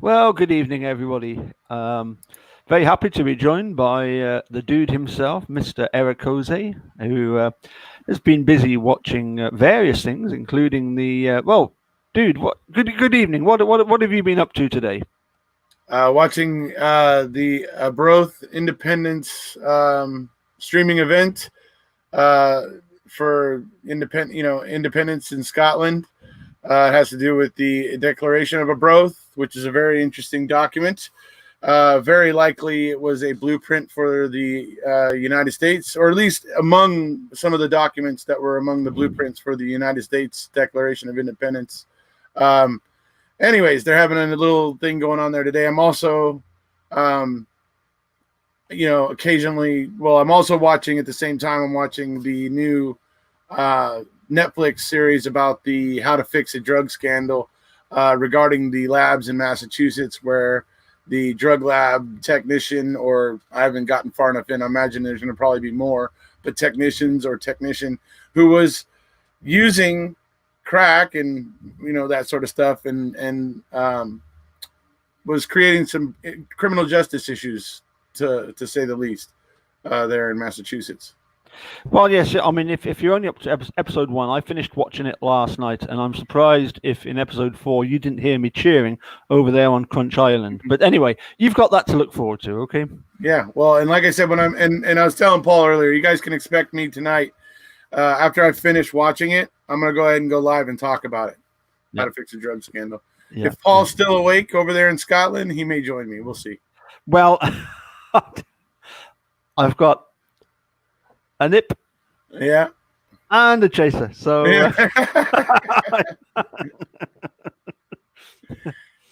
Well, good evening, everybody. Very happy to be joined by the dude himself, Mr. Erekose, who has been busy watching various things, including the. Dude, what? Good evening. What have you been up to today? Watching the Broth Independence streaming event uh, for independence in Scotland. It has to do with the Declaration of Arbroath, which is a very interesting document. Very likely it was a blueprint for the United States, or at least among some of the documents that were among the blueprints for the United States Declaration of Independence. Um, Anyways, they're having a little thing going on there today. I'm also, occasionally, I'm also watching at the same time. I'm watching the new Netflix series about the how to fix a drug scandal regarding the labs in Massachusetts where the drug lab technician, or I haven't gotten far enough in, I imagine there's going to probably be more, but technician who was using crack and that sort of stuff, and was creating some criminal justice issues, to say the least, there in Massachusetts. Well, yes. I mean, if you're only up to episode one, I finished watching it last night, and I'm surprised if in episode four you didn't hear me cheering over there on Crunch Island. But anyway, you've got that to look forward to. Okay. Yeah. Well, and like I said, when and I was telling Paul earlier, you guys can expect me tonight. After I finish watching it, I'm going to go ahead and go live and talk about it. How to fix a drug scandal. Yeah. If Paul's still awake over there in Scotland, he may join me. We'll see. Well, I've got a nip. Yeah. And a chaser. So.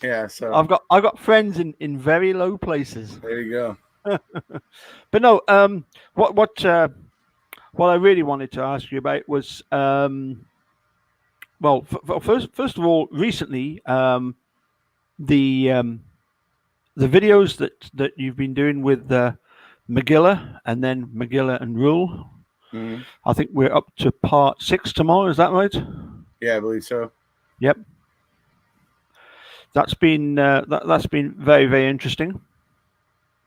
Yeah. So I've got friends in very low places. There you go. But no. What I really wanted to ask you about was, first of all, recently, the videos that you've been doing with Magilla and then Magilla and Rule. Mm-hmm. I think we're up to part 6 tomorrow. Is that right? Yeah, I believe so. Yep. That's been that's been very, very interesting.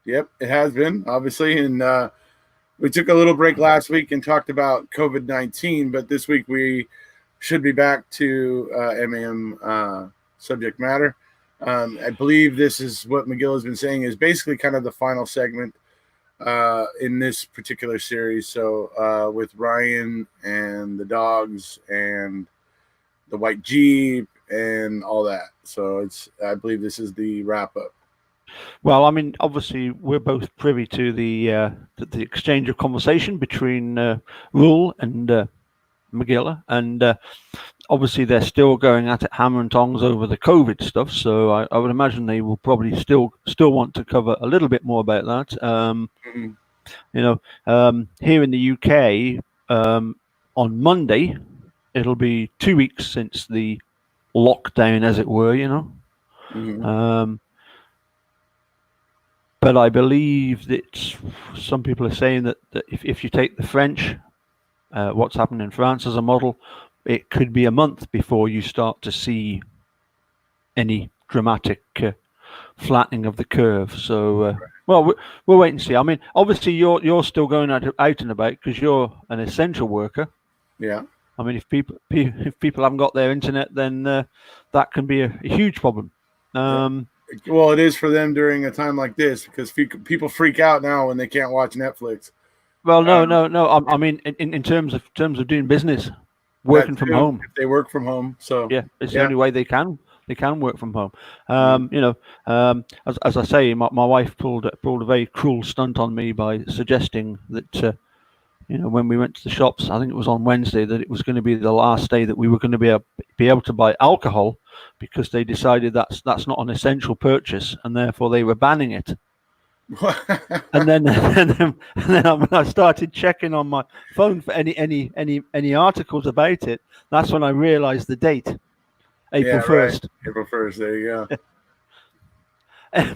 Yep, it has been, obviously, and we took a little break last week and talked about COVID-19, but this week we should be back to MAM subject matter. I believe this is what McGill has been saying is basically kind of the final segment in this particular series. So with Ryan and the dogs and the white Jeep and all that. So I believe this is the wrap up. Well, I mean, obviously, we're both privy to the exchange of conversation between Rule and Magilla, and obviously they're still going at it hammer and tongs over the COVID stuff. So I would imagine they will probably still want to cover a little bit more about that. Here in the UK, on Monday, it'll be 2 weeks since the lockdown, as it were. Mm-hmm. But I believe that some people are saying that if you take the French, what's happened in France as a model, it could be a month before you start to see any dramatic flattening of the curve. So, we'll wait and see. I mean, obviously, you're still going out and about because you're an essential worker. Yeah. I mean, if people haven't got their internet, then that can be a huge problem. Well, it is for them during a time like this because people freak out now when they can't watch Netflix. Well, no. I mean, in terms of doing business, working from home. If they work from home, so yeah, it's the only way they can work from home. As I say, my wife pulled a very cruel stunt on me by suggesting that when we went to the shops, I think it was on Wednesday, that it was going to be the last day that we were going to be able to buy alcohol because they decided that's not an essential purchase and therefore they were banning it. and then when I started checking on my phone for any articles about it, that's when I realized the date, April 1st. Right. April 1st. There you go.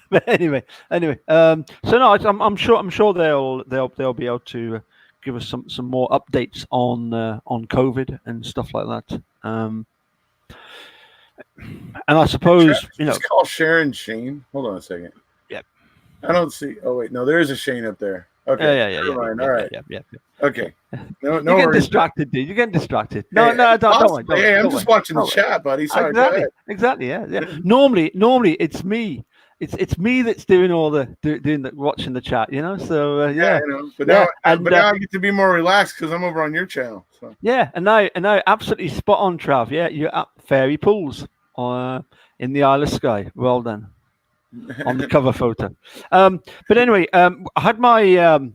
But anyway, so no, I'm sure they'll be able to give us some more updates on COVID and stuff like that. And I suppose, It's called Sharon Shane. Hold on a second. Yeah. I don't see. Oh wait, no, there is a Shane up there. Okay. Yeah. Never mind. All right. Yeah. Okay. No You're getting worries. distracted, dude. You're getting distracted. No, Hey, don't worry. Don't hey, I'm don't just worry. watching the Don't worry. chat, buddy. Sorry. Go ahead. Exactly. Yeah. Normally, it's me. It's me that's doing all the doing the watching the chat. So yeah. But Yeah. now I get to be more relaxed because I'm over on your channel. So. Yeah, and now, absolutely spot on, Trav. Yeah, you're at Fairy Pools, in the Isle of Skye. Well done on the cover photo. But anyway, I had my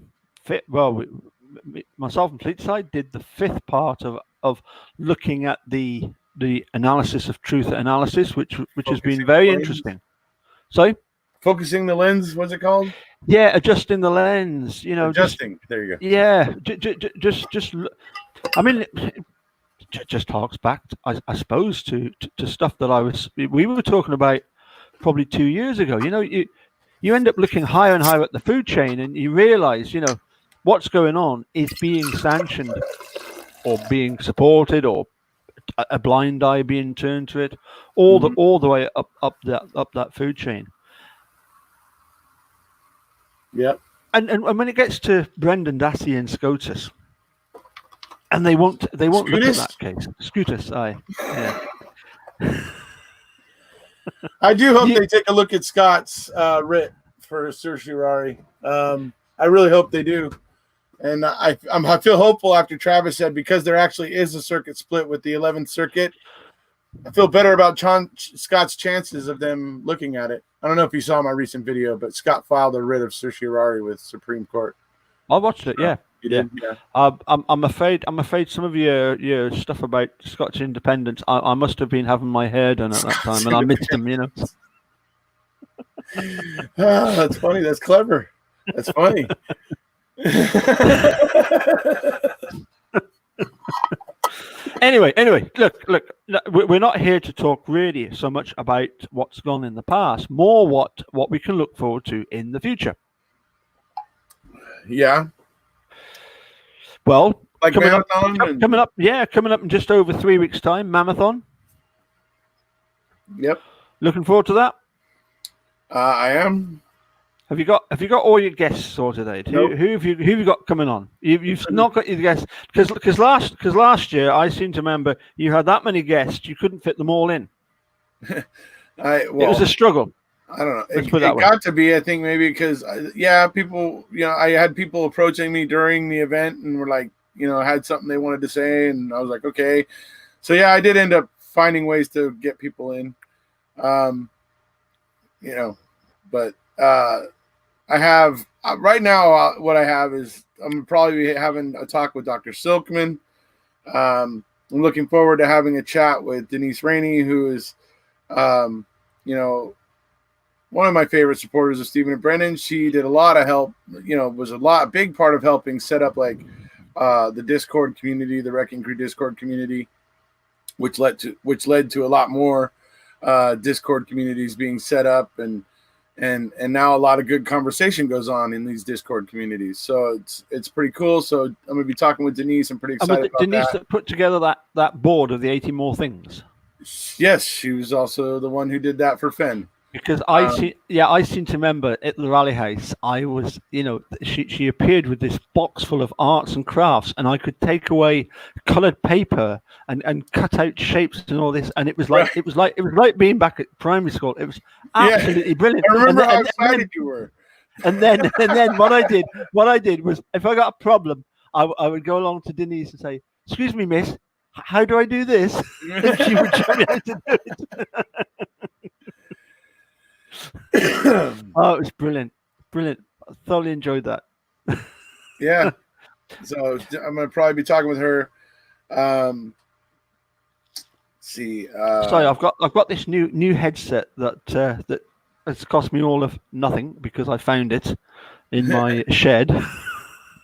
myself and Fleetside did the fifth part of looking at the analysis of truth analysis, which has been very interesting. Sorry? Focusing the lens, what's it called? Yeah, adjusting the lens. Adjusting. There you go. Yeah, just. I mean, it just harks back, I suppose, to stuff that we were talking about probably 2 years ago. You end up looking higher and higher at the food chain, and you realize, what's going on is being sanctioned or being supported, or a blind eye being turned to it, all the way up that food chain. Yep. And when it gets to Brendan Dassey and SCOTUS, and they won't look at that case. SCOTUS, aye. Yeah. I do hope they take a look at Scott's writ for certiorari. I really hope they do. And I feel hopeful after Travis said, because there actually is a circuit split with the 11th Circuit, I feel better about Scott's chances of them looking at it. I don't know if you saw my recent video, but Scott filed a writ of certiorari with Supreme Court. I watched it, yeah. You did? Yeah. I'm afraid some of your stuff about Scottish independence, I must have been having my hair done at that time, and I missed them. That's funny. That's clever. That's funny. Anyway, look, we're not here to talk really so much about what's gone in the past, more what we can look forward to in the future. Yeah. Well, like coming up in just over 3 weeks' time, Mammothon. Yep. Looking forward to that. I am. Have you got all your guests sorted out? Nope. Who have you got coming on? You've not got your guests because last year I seem to remember you had that many guests you couldn't fit them all in. It was a struggle. I don't know. It got to be, I think, maybe because people, I had people approaching me during the event and were like, had something they wanted to say, and I was like, okay. So yeah, I did end up finding ways to get people in. But I have right now. What I have is I'm probably having a talk with Dr. Silkman. I'm looking forward to having a chat with Denise Rainey, who is, one of my favorite supporters of Stephen and Brennan. She did a lot of help. Was a big part of helping set up the Discord community, the Wrecking Crew Discord community, which led to a lot more Discord communities being set up, and now a lot of good conversation goes on in these Discord communities. So it's pretty cool. So I'm going to be talking with Denise. I'm pretty excited about Denise that. that put together that board of the 80 more things. Yes, she was also the one who did that for Fenn. Because I seem to remember at the Rally House, I was, she appeared with this box full of arts and crafts, and I could take away coloured paper and cut out shapes and all this, and it was like it was like being back at primary school. It was absolutely brilliant. I remember how excited you were. And then what I did was, if I got a problem, I would go along to Denise and say, "Excuse me, miss, how do I do this?" And she would show me how to do it. Oh, it was brilliant. I thoroughly enjoyed that. Yeah. So I'm going to probably be talking with her. See. Sorry, I've got this new headset that has cost me all of nothing because I found it in my shed.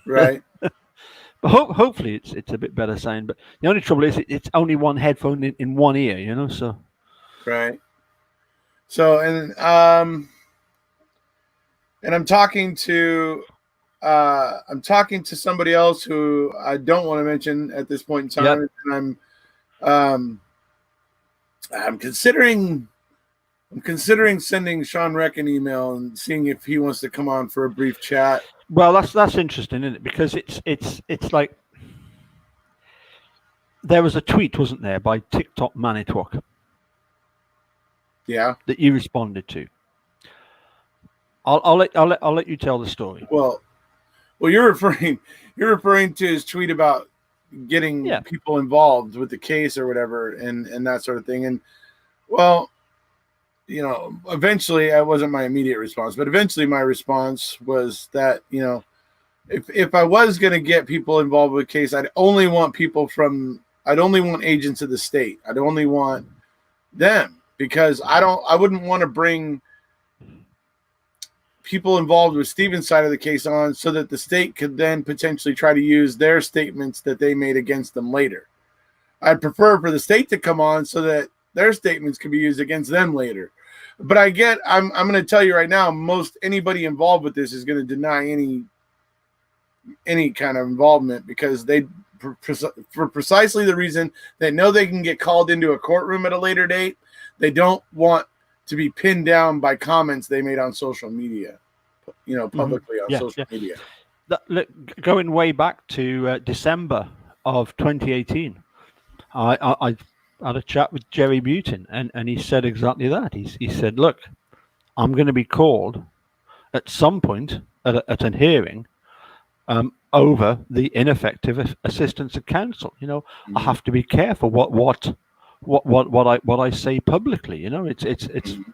Right. But hopefully it's a bit better sound. But the only trouble is it's only one headphone in one ear, so. Right. So, and I'm talking to somebody else who I don't want to mention at this point in time. Yep. And I'm considering sending Sean Reck an email and seeing if he wants to come on for a brief chat. Well, that's interesting, isn't it? Because it's like there was a tweet, wasn't there, by TikTok Manitwok Yeah. that you responded to. I'll let you tell the story. Well, you're referring to his tweet about getting people involved with the case or whatever, and that sort of thing. And well, you know, eventually, it wasn't my immediate response, but eventually my response was that, you know, if I was going to get people involved with the case, I'd only want agents of the state. I'd only want them, because I wouldn't want to bring people involved with Stephen's side of the case on so that the state could then potentially try to use their statements that they made against them later. I'd prefer for the state to come on so that their statements could be used against them later. But I'm going to tell you right now, anybody involved with this is going to deny any kind of involvement, because for precisely the reason they know they can get called into a courtroom at a later date. They don't want to be pinned down by comments they made on social media, you know, publicly on social media. Look, going way back to December of 2018, I had a chat with Jerry Butin, and he said exactly that. He said, look, I'm going to be called at some point at a hearing over the ineffective assistance of counsel. You know, I have to be careful what I say publicly. You know, it's you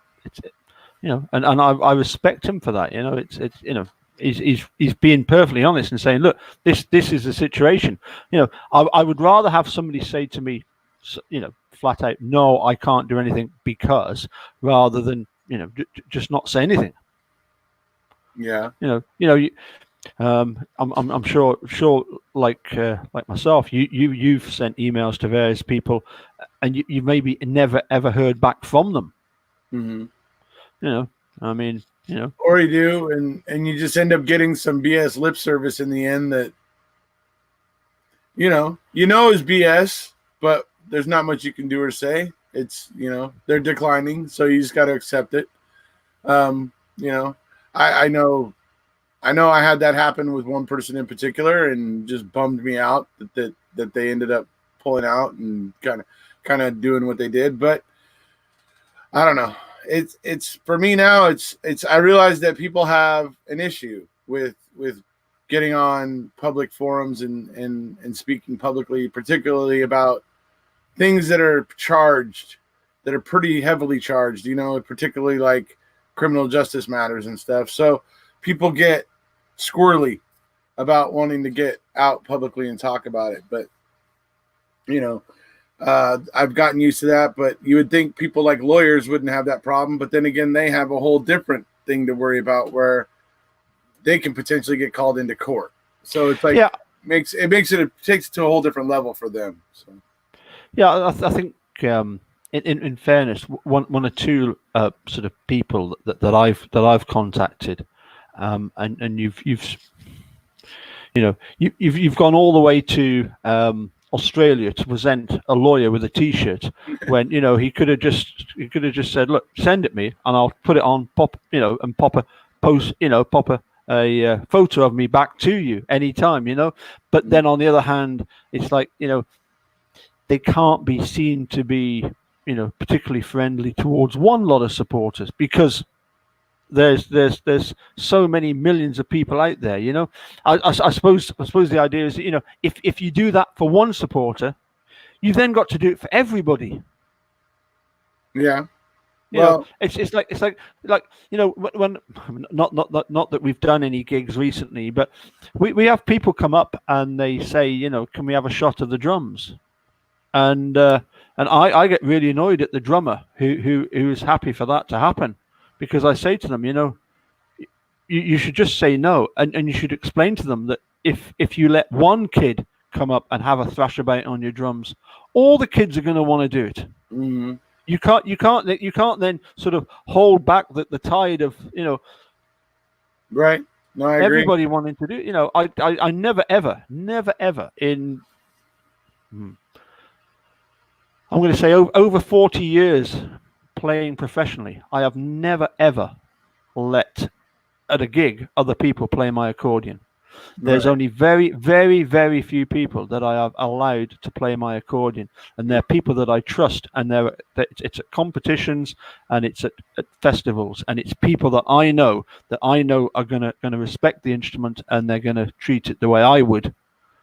know, and I respect him for that. You know, it's you know, he's being perfectly honest and saying, look, this is the situation. You know, I would rather have somebody say to me, you know, flat out, no, I can't do anything because, rather than, you know, just not say anything. Yeah. You know, I'm sure like myself, you've sent emails to various people, and you maybe never ever heard back from them. Mm-hmm. You know, I mean, you know, or you do, and you just end up getting some BS lip service in the end that you know is BS, but there's not much you can do or say. It's, you know, they're declining, so you just got to accept it. You know, I know I had that happen with one person in particular, and just bummed me out that they ended up pulling out and kind of doing what they did. But I don't know. It's for me now. It's I realize that people have an issue with getting on public forums and speaking publicly, particularly about things that are charged, that are pretty heavily charged, you know, particularly like criminal justice matters and stuff. So people get squirrely about wanting to get out publicly and talk about it. But, you know, I've gotten used to that. But you would think people like lawyers wouldn't have that problem. But then again, they have a whole different thing to worry about, where they can potentially get called into court. So it's like, it takes it to a whole different level for them. So. Yeah, I think in fairness, one or two sort of people that I've contacted, and you've gone all the way to Australia to present a lawyer with a T-shirt, when, you know, he could have just said, look, send it me and I'll put it on, pop a post, you know, pop a photo of me back to you anytime, you know. But then on the other hand, it's like, you know, they can't be seen to be, you know, particularly friendly towards one lot of supporters, because there's so many millions of people out there, you know. I suppose the idea is that, you know, if you do that for one supporter, you then got to do it for everybody. Yeah. Well, know, it's like you know, when not that we've done any gigs recently, but we have people come up and they say, you know, can we have a shot of the drums? And I get really annoyed at the drummer who is happy for that to happen, because I say to them, you know, you should just say no, and you should explain to them that if you let one kid come up and have a thrash about on your drums, all the kids are going to want to do it. Mm-hmm. You can't then sort of hold back the tide of, you know. Right. No, I agree. Everybody wanting to do, you know, I never ever in I'm going to say over 40 years playing professionally, I have never ever let at a gig other people play my accordion. There's only very, very, very few people that I have allowed to play my accordion, and they're people that I trust. And it's at competitions, and it's at festivals, and it's people that I know are gonna respect the instrument, and they're gonna treat it the way I would,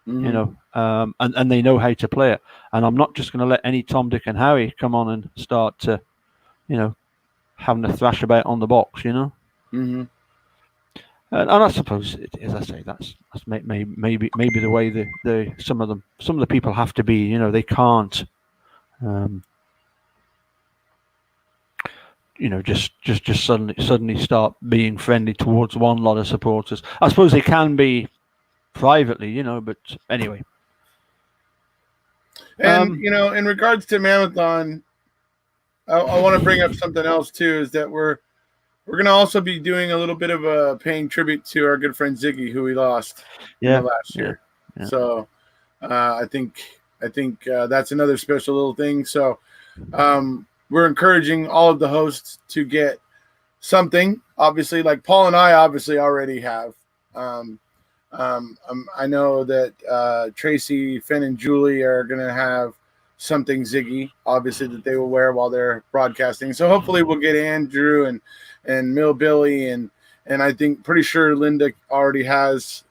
and they know how to play it. And I'm not just gonna let any Tom, Dick, and Harry come on and start to, having a thrash about on the box, Mm-hmm. And I suppose, as I say, that's maybe the way the some of the people have to be. They can't, just suddenly start being friendly towards one lot of supporters. I suppose they can be privately, but anyway. And in regards to Mammothon, I want to bring up something else too. Is that we're going to also be doing a little bit of a paying tribute to our good friend Ziggy, who we lost last year. Yeah. So I think that's another special little thing. So we're encouraging all of the hosts to get something. Obviously, like Paul and I obviously already have. I know that Tracy, Finn, and Julie are going to have something Ziggy, obviously, that they will wear while they're broadcasting. So hopefully we'll get Andrew and Mill Billy and I think pretty sure Linda already has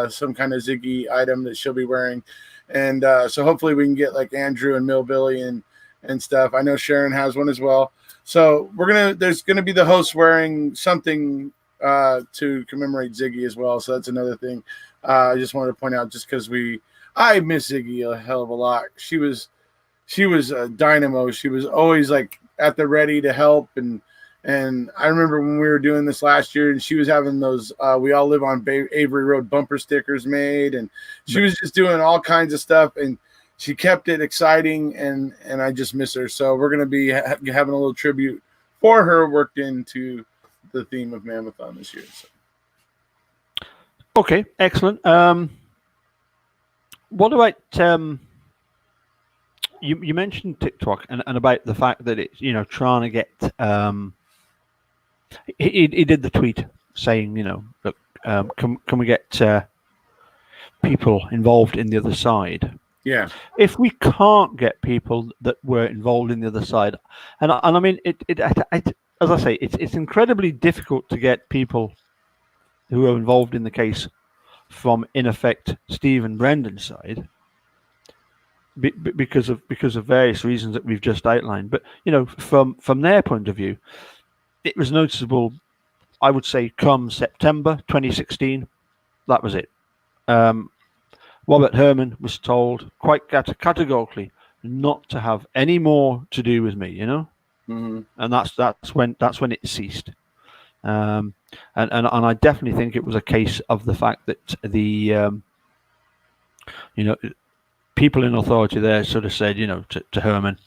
some kind of Ziggy item that she'll be wearing. And so hopefully we can get like Andrew and Mill Billy and stuff. I know Sharon has one as well. So there's gonna be the host wearing something to commemorate Ziggy as well. So that's another thing I just wanted to point out, just because I miss Ziggy a hell of a lot. She was a dynamo. She was always like at the ready to help. And I remember when we were doing this last year, and she was having those We All Live on Avery Road bumper stickers made, and she was just doing all kinds of stuff, and she kept it exciting, and I just miss her. So we're going to be having a little tribute for her worked into the theme of Mammothon this year. So. Okay, excellent. What about you mentioned TikTok and about the fact that it's trying to get he did the tweet saying look, can we get people involved in the other side? Yeah. If we can't get people that were involved in the other side, and I mean as I say, it's incredibly difficult to get people who are involved in the case from, in effect, Steve and Brendan's side, because of various reasons that we've just outlined. But from their point of view, it was noticeable, I would say, come September 2016, that was it. Robert Herman was told quite categorically not to have any more to do with me, Mm-hmm. and that's when it ceased. And I definitely think it was a case of the fact that the people in authority there sort of said, to Herman,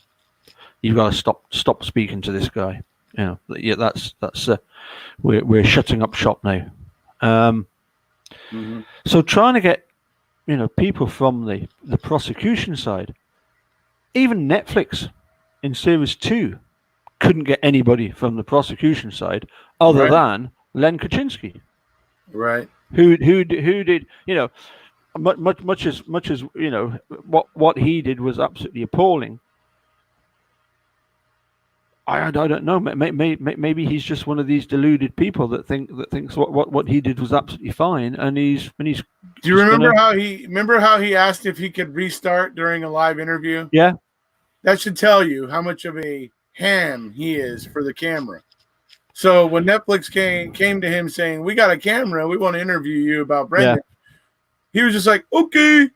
you've got to stop speaking to this guy. That's we're shutting up shop now. Mm-hmm. So trying to get people from the prosecution side, even Netflix in series 2 couldn't get anybody from the prosecution side other than Len Kaczynski, right? Who did much as what he did was absolutely appalling. I don't know. Maybe he's just one of these deluded people that thinks what he did was absolutely fine, and he's. Do you remember how he asked if he could restart during a live interview? Yeah, that should tell you how much of a ham he is for the camera. So when Netflix came to him saying, "We got a camera, we want to interview you about Brendan," he was just like, "Okay,"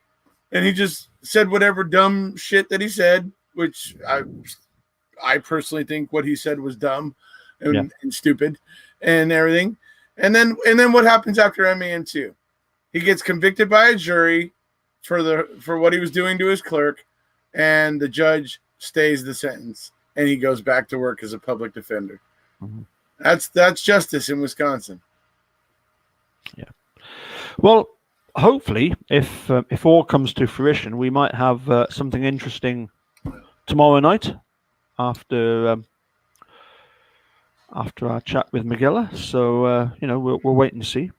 and he just said whatever dumb shit that he said, which I personally think what he said was dumb and stupid and everything. And then what happens after MAN2? He gets convicted by a jury for what he was doing to his clerk, and the judge stays the sentence, and he goes back to work as a public defender. Mm-hmm. That's justice in Wisconsin. Yeah. Well, hopefully, if all comes to fruition, we might have something interesting tomorrow night after our chat with Miguela. So we'll wait and see.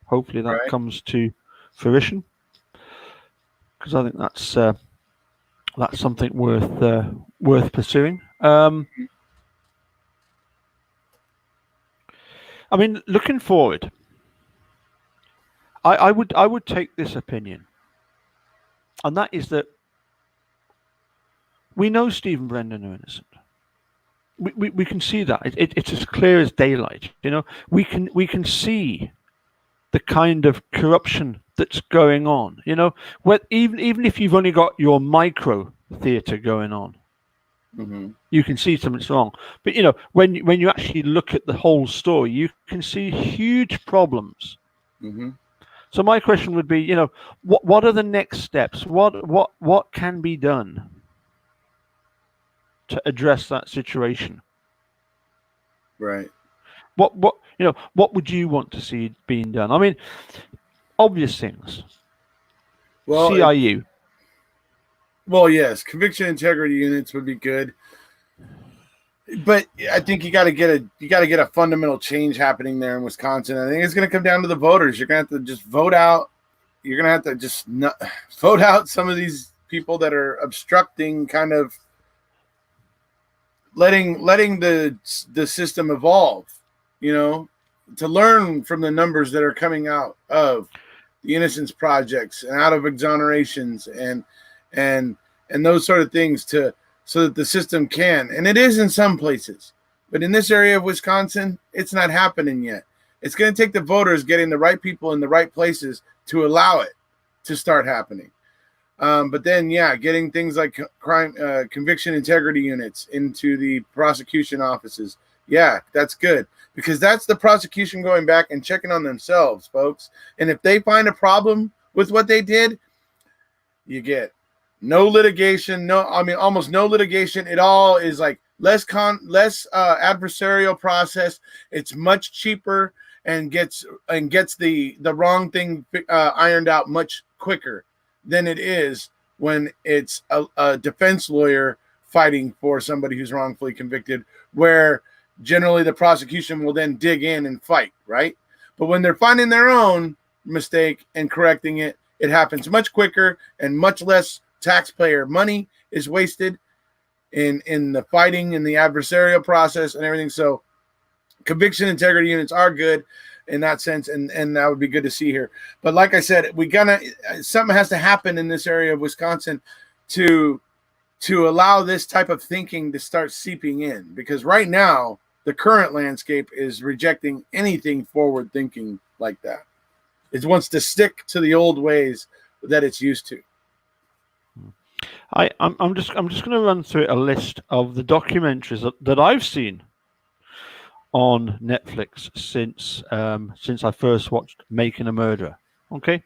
Hopefully that Right. comes to fruition, because I think that's something worth pursuing. I mean, looking forward, I would take this opinion, and that is that we know Stephen Brendan are innocent. We can see that it's as clear as daylight. We can see the kind of corruption that's going on. Even if you've only got your micro theatre going on, you can see something's wrong. But when you actually look at the whole story, you can see huge problems. So my question would be, what are the next steps? What can be done to address that situation? Right. What would you want to see being done? I mean, obvious things. Well, CIU. Well, yes, conviction integrity units would be good, but I think you got to get a fundamental change happening there in Wisconsin. I think it's going to come down to the voters. You're going to have to just vote out. You're going to have to just vote out some of these people that are obstructing, kind of letting the system evolve. To learn from the numbers that are coming out of the innocence projects and out of exonerations and those sort of things, so that the system can, and it is in some places, but in this area of Wisconsin, it's not happening yet. It's going to take the voters getting the right people in the right places to allow it to start happening. But then, getting things like conviction integrity units into the prosecution offices. Yeah, that's good, because that's the prosecution going back and checking on themselves, folks. And if they find a problem with what they did, you get no litigation. Almost no litigation. It all is like less adversarial process. It's much cheaper and gets the wrong thing ironed out much quicker than it is when it's a defense lawyer fighting for somebody who's wrongfully convicted, where generally the prosecution will then dig in and fight, right? But when they're finding their own mistake and correcting it, it happens much quicker, and much less taxpayer money is wasted in the fighting and the adversarial process and everything. So conviction integrity units are good in that sense, and that would be good to see here. But like I said, something has to happen in this area of Wisconsin to allow this type of thinking to start seeping in, because right now the current landscape is rejecting anything forward thinking like that. It wants to stick to the old ways that it's used to. I'm just going to run through a list of the documentaries that I've seen on Netflix since I first watched Making a Murderer. Okay,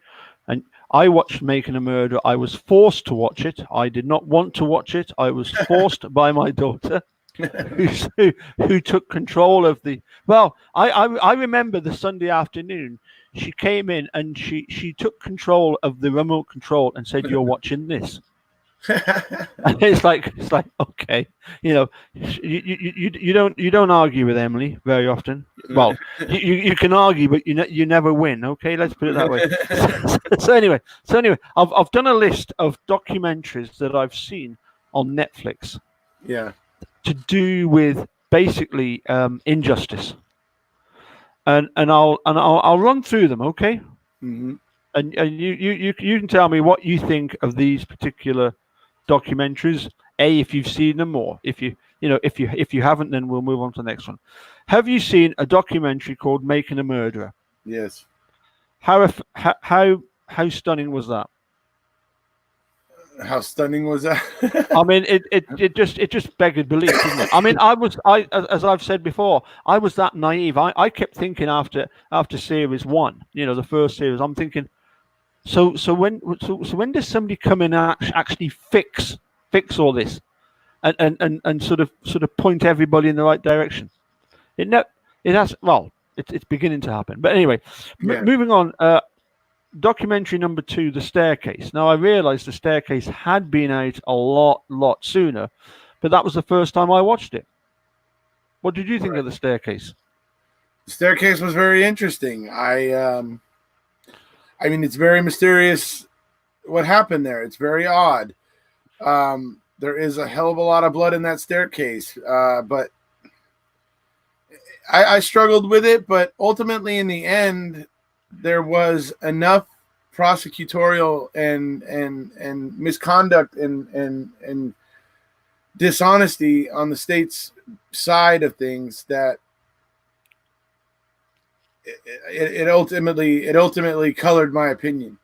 and I watched Making a Murderer. I was forced to watch it. I did not want to watch it. I was forced by my daughter, who took control of the. Well, I remember the Sunday afternoon. She came in and she took control of the remote control and said, "You're watching this." And it's like okay, you don't argue with Emily very often. Well, you can argue, but you never win. Okay, let's put it that way. So anyway, I've done a list of documentaries that I've seen on Netflix. Yeah. To do with basically injustice, and I'll run through them. Okay. Mm-hmm. And you can tell me what you think of these particular documentaries. If you've seen them, or if you haven't, then we'll move on to the next one. Have you seen a documentary called Making a Murderer? Yes. How stunning was that? How stunning was that? I mean, it just begged belief, didn't it? I mean, as I've said before, I was that naive. I kept thinking after series 1, the first series, I'm thinking, so when does somebody come in and actually fix all this, and sort of point everybody in the right direction? It's beginning to happen. But anyway, moving on. documentary number 2, The Staircase. Now I realised The Staircase had been out a lot sooner, but that was the first time I watched it. What did you think of The Staircase? The Staircase was very interesting. I mean, it's very mysterious what happened there. It's very odd. There is a hell of a lot of blood in that staircase, but I struggled with it. But ultimately, in the end, there was enough prosecutorial and misconduct and dishonesty on the state's side of things that it ultimately colored my opinion.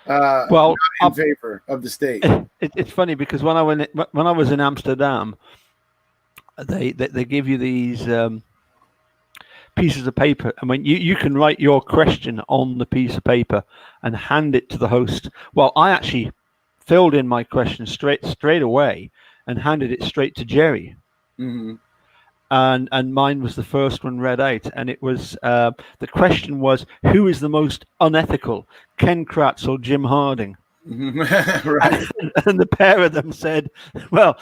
Well, in favor of the state. It's funny because when I was in Amsterdam, they give you these pieces of paper, and when you can write your question on the piece of paper and hand it to the host. Well, I actually filled in my question straight away and handed it straight to Jerry. Mm-hmm. And mine was the first one read out, and it was the question was, who is the most unethical, Ken Kratz or Jim Harding? Right. And the pair of them said, well,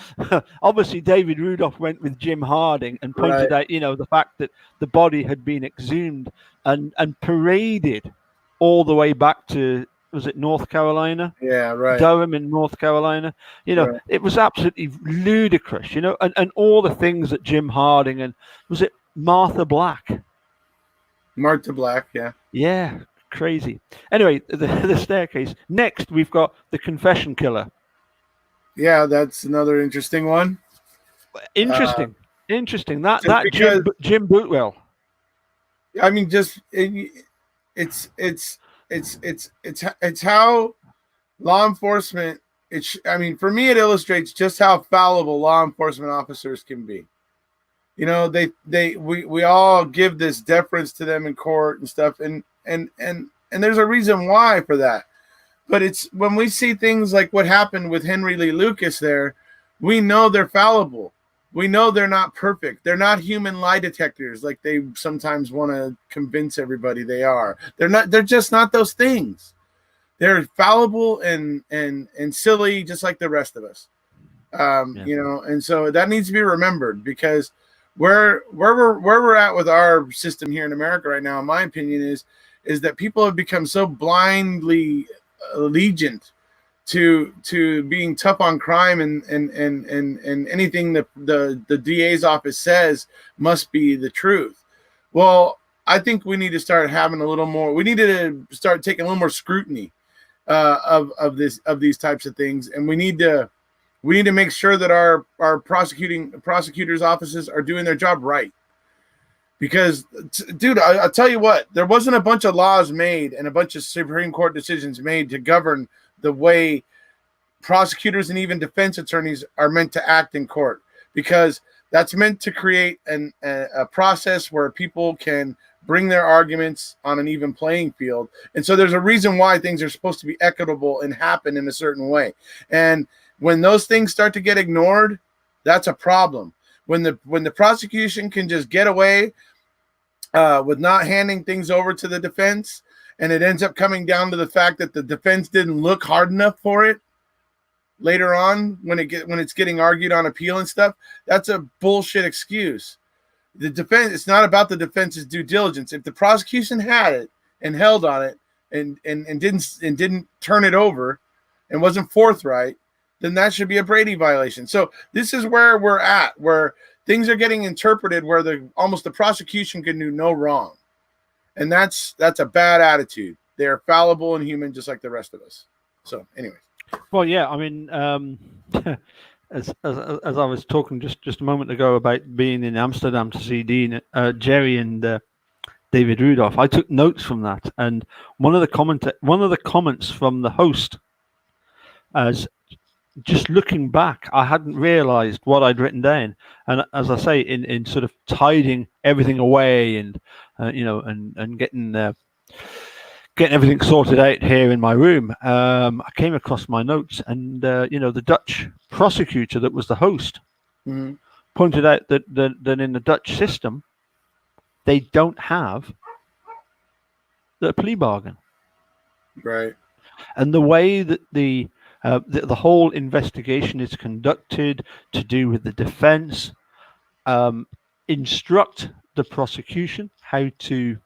obviously David Rudolph went with Jim Harding and pointed out, the fact that the body had been exhumed and paraded all the way back to, was it North Carolina? Yeah, right. Durham in North Carolina. Right. It was absolutely ludicrous, and all the things that Jim Harding and, was it Martha Black? Martha Black, yeah. Yeah, crazy. Anyway, the Staircase. Next, we've got The Confession Killer. Yeah, that's another interesting one. Interesting. That because, Jim Bootwell. I mean, it's how law enforcement. For me, it illustrates just how fallible law enforcement officers can be. We all give this deference to them in court and stuff, and there's a reason why for that. But it's when we see things like what happened with Henry Lee Lucas there, we know they're fallible. We know they're not perfect. They're not human lie detectors like they sometimes want to convince everybody they are. They're just not those things. They're fallible and silly, just like the rest of us. And so that needs to be remembered, because where we're at with our system here in America right now, in my opinion, is that people have become so blindly allegiant to being tough on crime and anything that the DA's office says must be the truth. Well, I think we need to start having a little more. We need to start taking a little more scrutiny of these types of things, and we need to make sure that our prosecutors' offices are doing their job right. Because, dude, I'll tell you what, there wasn't a bunch of laws made and a bunch of Supreme Court decisions made to govern the way prosecutors and even defense attorneys are meant to act in court, because that's meant to create a process where people can bring their arguments on an even playing field. And so there's a reason why things are supposed to be equitable and happen in a certain way. And when those things start to get ignored, that's a problem. When the prosecution can just get away with not handing things over to the defense, and it ends up coming down to the fact that the defense didn't look hard enough for it later on when it's getting argued on appeal and stuff, that's a bullshit excuse. The defense, it's not about the defense's due diligence. If the prosecution had it and held on it and didn't turn it over and wasn't forthright, then that should be a Brady violation. So this is where we're at, where things are getting interpreted where the prosecution can do no wrong. And that's a bad attitude. They are fallible and human just like the rest of us. So anyway. Well, yeah, I mean, as I was talking just a moment ago about being in Amsterdam to see Jerry and David Rudolph, I took notes from that, and one of the comments from the host, as just looking back, I hadn't realized what I'd written down, and as I say, in sort of tidying everything away and and getting everything sorted out here in my room, I came across my notes, and the Dutch prosecutor that was the host pointed out that in the Dutch system they don't have the plea bargain. Right. And the way that the whole investigation is conducted to do with the defense, instruct the prosecution how to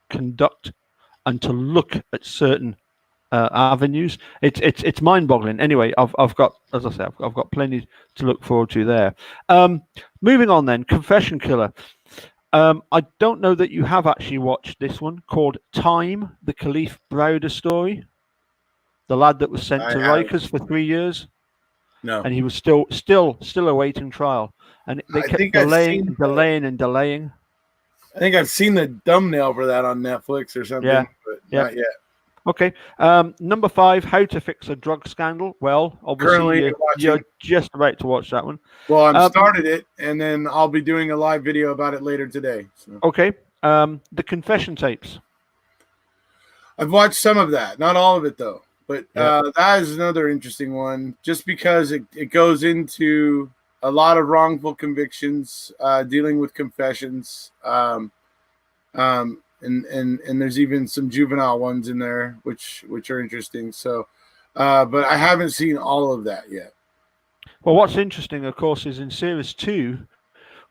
conduct and to look at certain avenues. It's mind-boggling. Anyway, I've got, as I said, I've got plenty to look forward to there. Moving on then, Confession Killer. I don't know that you have actually watched this one called Time, the Khalif Browder story. The lad that was sent I to have Rikers for 3 years, no. and he was still awaiting trial, and they I kept think I've delaying seen and delaying and delaying. I think I've seen the thumbnail for that on Netflix or Yeah, something, but yeah. not yet. Okay. Number 5, How to Fix a Drug Scandal. Well, obviously Currently you're watching. just about to watch that one. Well, I'm Um, started it, and then I'll be doing a live video about it later today. So. Okay. The Confession Tapes. I've watched some of that, not all of it though. But Yeah. that is another interesting one, just because it goes into a lot of wrongful convictions, dealing with confessions, and there's even some juvenile ones in there, which are interesting. So, but I haven't seen all of that yet. Well, what's interesting, of course, is in Series 2,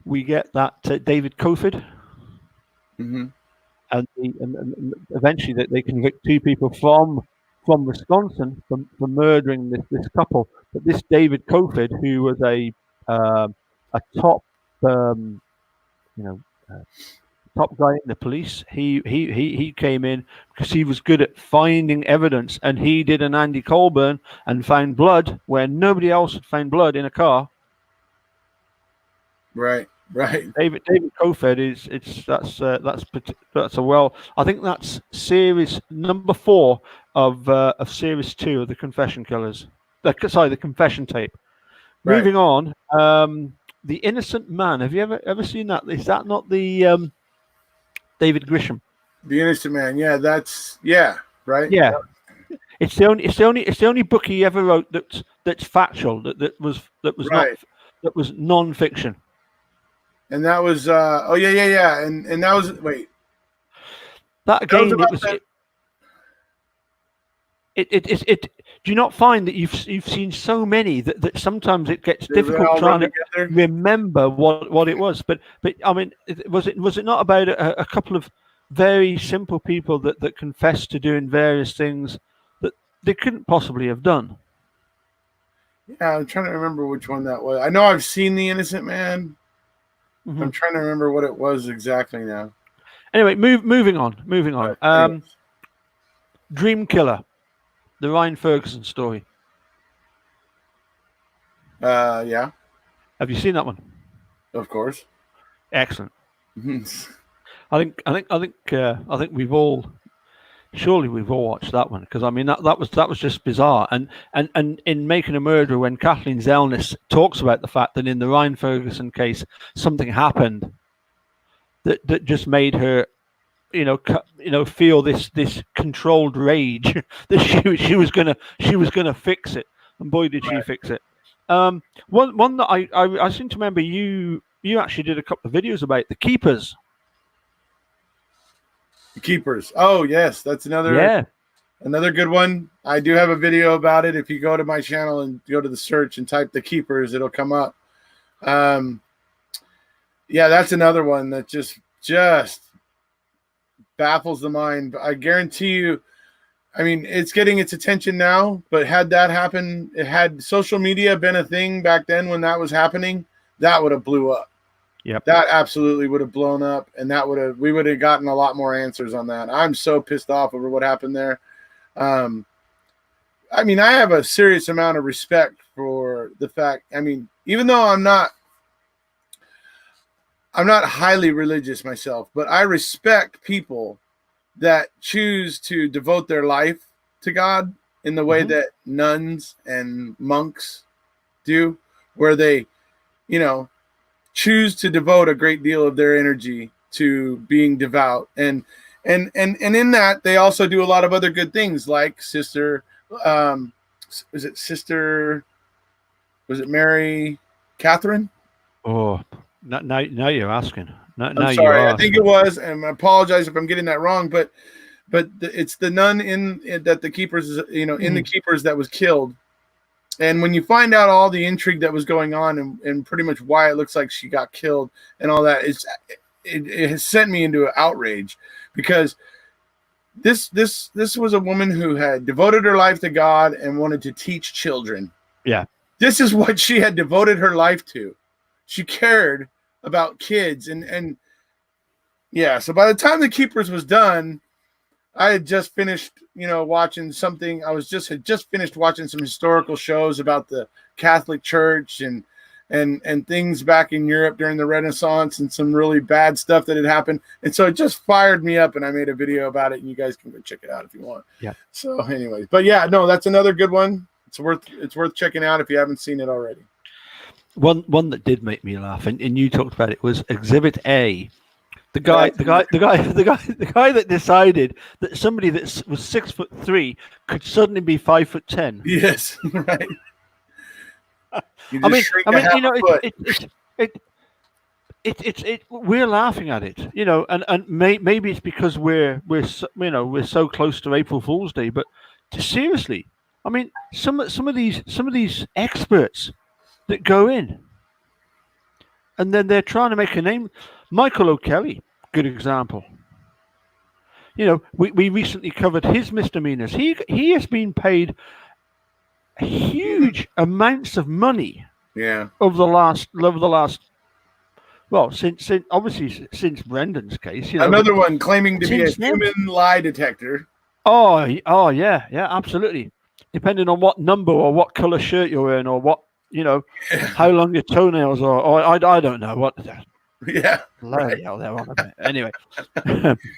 we get that David Kofod, Mm-hmm. and eventually they convict 2 people from Wisconsin for murdering this couple. But this David Kofod, who was a top, you know, top guy in the police, he came in because he was good at finding evidence, and he did an Andy Colburn and found blood where nobody else had found blood in a car. Right. David Kofod that's a well. I think that's series number 4 of series 2 of the Confession Killers. The Confession Tape. Right. Moving on, The Innocent Man. Have you ever seen that? Is that not the David Grisham? The Innocent Man. Yeah, right. Yeah. It's the only book he ever wrote that's factual, that was Right. non-fiction. And that was yeah. And that was That again, about it was it. Do you not find that you've seen so many that sometimes it gets difficult trying to remember what it was? But I mean, was it not about a couple of very simple people that confessed to doing various things that they couldn't possibly have done? Yeah, I'm trying to remember which one that was. I know I've seen The Innocent Man. Mm-hmm. I'm trying to remember what it was exactly now. Anyway, moving on. Dream Killer, the Ryan Ferguson story. Yeah. Have you seen that one? Of course. Excellent. I think we've all watched that one, because I mean that was just bizarre. And in Making a Murderer, when Kathleen Zellnis talks about the fact that in the Ryan Ferguson case something happened that just made her feel this controlled rage that she was gonna fix it, and boy did she fix it. One that I seem to remember you actually did a couple of videos about, The Keepers. The Keepers. Oh yes, that's another good one. I do have a video about it. If you go to my channel and go to the search and type The Keepers, it'll come up. Yeah, that's another one that just baffles the mind. I guarantee you, I mean, it's getting its attention now, but had that happen, had social media been a thing back then when that was happening, that would have blew up. Yep. That absolutely would have blown up, and we would have gotten a lot more answers on that. I'm so pissed off over what happened there. I mean, I have a serious amount of respect for the fact, I mean, even though I'm not highly religious myself, but I respect people that choose to devote their life to God in the way that nuns and monks do, where they, choose to devote a great deal of their energy to being devout. And in that, they also do a lot of other good things, like was it Mary Catherine? Oh, now you're asking. I'm sorry. I think it was, and I apologize if I'm getting that wrong, but but it's the nun that the keepers, in the keepers that was killed. And when you find out all the intrigue that was going on and pretty much why it looks like she got killed and all that, it has sent me into an outrage, because this was a woman who had devoted her life to God and wanted to teach children. Yeah. This is what she had devoted her life to. She cared about kids. And yeah, so by the time The Keepers was done, I had just finished, watching something. I had just finished watching some historical shows about the Catholic Church and things back in Europe during the Renaissance and some really bad stuff that had happened. And so it just fired me up, and I made a video about it, and you guys can go check it out if you want. Yeah. So anyways, but yeah, no, that's another good one. It's worth checking out if you haven't seen it already. One that did make me laugh, and you talked about it, was Exhibit A. The guy that decided that somebody that was 6'3" could suddenly be 5'10". Yes, right. We're laughing at it, and maybe it's because we're so close to April Fool's Day, but seriously, I mean, some of these experts that go in, and then they're trying to make a name. Michael O'Kelly, good example. We recently covered his misdemeanors. He has been paid huge amounts of money. Yeah. Over the last. Well, since Brendan's case, another one claiming to be a human lie detector. Oh yeah, absolutely. Depending on what number or what color shirt you're wearing, or what how long your toenails are, or I don't know what. Yeah. Bloody hell, they're on a bit. Anyway.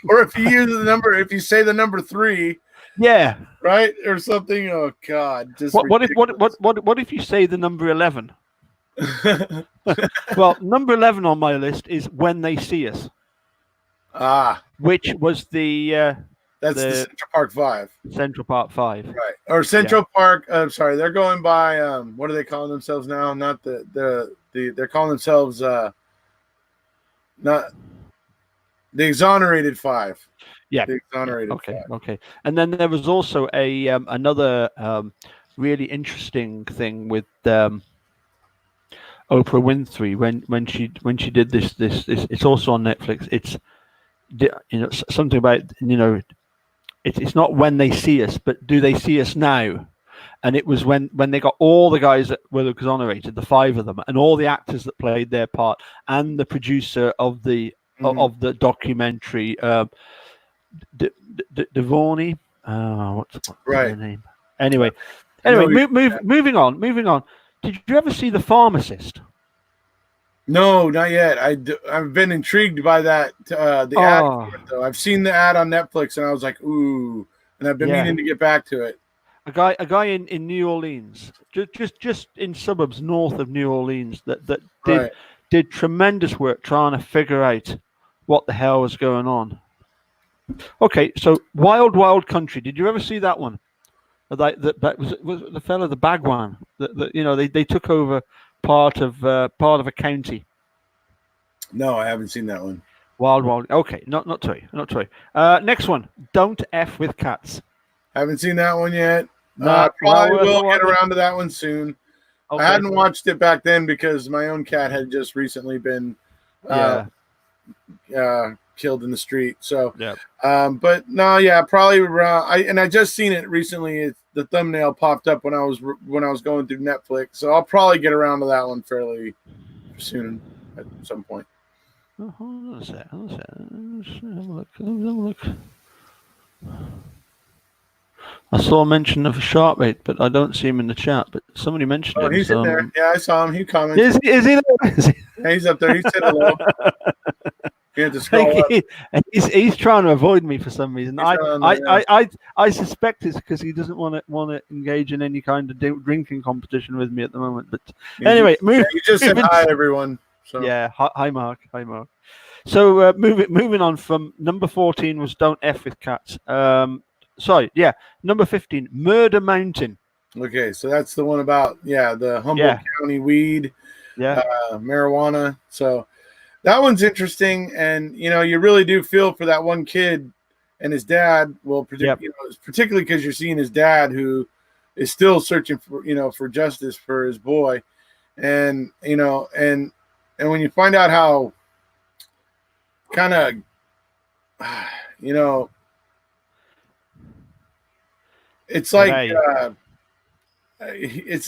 Or if you use if you say the number 3. Yeah. Right, or something. Oh God! What if you say the number 11? Well, number 11 on my list is When They See Us. Which was the Central Park 5. Central Park 5. Right. Or Central Park. I'm sorry, they're going by what are they calling themselves now? Not they're calling themselves not the Exonerated 5. Yeah. The Exonerated 5. Okay. And then there was also another really interesting thing with Oprah Winfrey when she did this. It's also on Netflix. It's something about it's not when they see us, but do they see us now? And it was when they got all the guys that were exonerated, the 5 of them, and all the actors that played their part, and the producer of the of the documentary, Devorney. What's her name? Anyway, moving on. Did you ever see The Pharmacist? No, not yet. I've been intrigued by that. The ad for it, though. I've seen the ad on Netflix, and I was like, ooh, and I've been meaning to get back to it. A guy in New Orleans, just in suburbs north of New Orleans, that did tremendous work trying to figure out what the hell was going on. Okay, so Wild Country. Did you ever see that one? That was the fellow, the Bagwan. They took over part of a county. No, I haven't seen that one. Wild. Okay, not sorry. Next one. Don't F with Cats. Haven't seen that one yet. Probably will get around to that one soon. Okay. I hadn't watched it back then because my own cat had just recently been killed in the street. So, but no, probably around. I just seen it recently. The thumbnail popped up when I was going through Netflix. So I'll probably get around to that one fairly soon at some point. Oh, hold on a sec. Let's have a look. I saw a mention of a shark bait, but I don't see him in the chat. But somebody mentioned him. He's in there. Yeah, I saw him. He commented. Is he there? Yeah, he's up there. He said hello. You have to scroll up. He's trying to avoid me for some reason. I suspect it's because he doesn't want to engage in any kind of drinking competition with me at the moment. But anyway, you just said hi, everyone. So. Yeah, hi Mark. So moving on from number 14 was Don't F with Cats. Number 15, Murder Mountain. Okay, so that's the one about the Humboldt County weed, marijuana. So that one's interesting, and you really do feel for that one kid and his dad particularly because you're seeing his dad who is still searching for justice for his boy, and and when you find out how kind of it's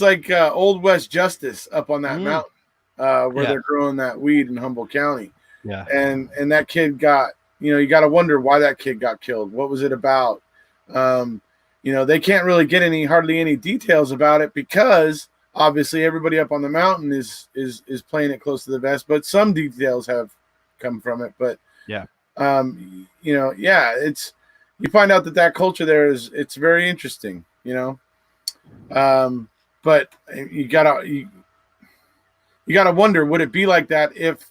like Old West Justice up on that mountain where they're growing that weed in Humboldt County. Yeah. And that kid got, you got to wonder why that kid got killed. What was it about? They can't really get hardly any details about it because obviously everybody up on the mountain is playing it close to the vest, but some details have come from it. But it's, you find out that culture there it's very interesting, but you gotta wonder, would it be like that if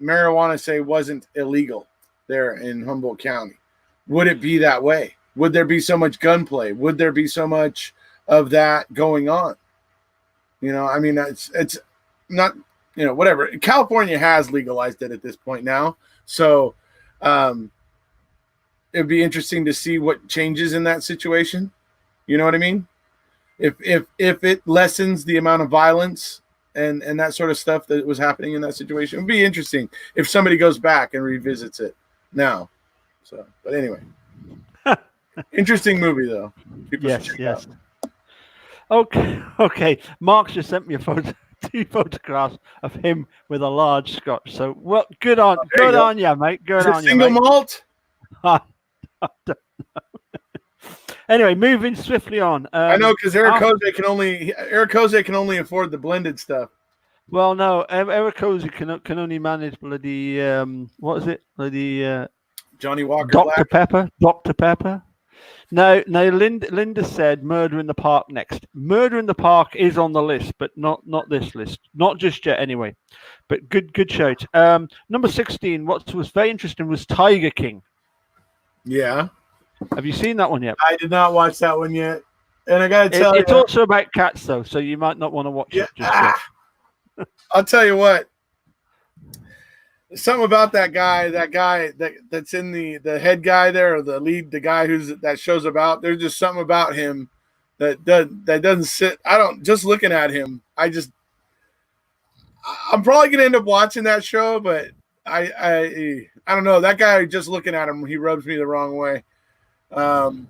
marijuana, say, wasn't illegal there in Humboldt County? Would it be that way? Would there be so much gunplay? Would there be so much of that going on? I mean, it's not, whatever. California has legalized it at this point now. So it'd be interesting to see what changes in that situation. You know what I mean? If it lessens the amount of violence and that sort of stuff that was happening in that situation, it'd be interesting if somebody goes back and revisits it now. So, but anyway, interesting movie though. People yes. Okay. Mark's just sent me two photographs of him with a large Scotch. So, well, good on you, mate. Good on you. Single malt. I don't know. Anyway, moving swiftly on. I know, because Erekose can only afford the blended stuff. Well, no, Erekose can only manage bloody what is it? Bloody Johnny Walker Dr. Black. Dr. Pepper. No. Linda said Murder in the Park next. Murder in the Park is on the list, but not this list. Not just yet, anyway. But good shout. Number 16. What was very interesting was Tiger King. Yeah. Have you seen that one yet? I did not watch that one yet, and I gotta tell you, it's also about cats, though, so you might not want to watch it just yet. I'll tell you what. Something about that guy that's in the head guy there, or the guy that shows about. There's just something about him that doesn't sit. Just looking at him. I'm probably gonna end up watching that show, but I don't know. That guy, just looking at him, he rubs me the wrong way. And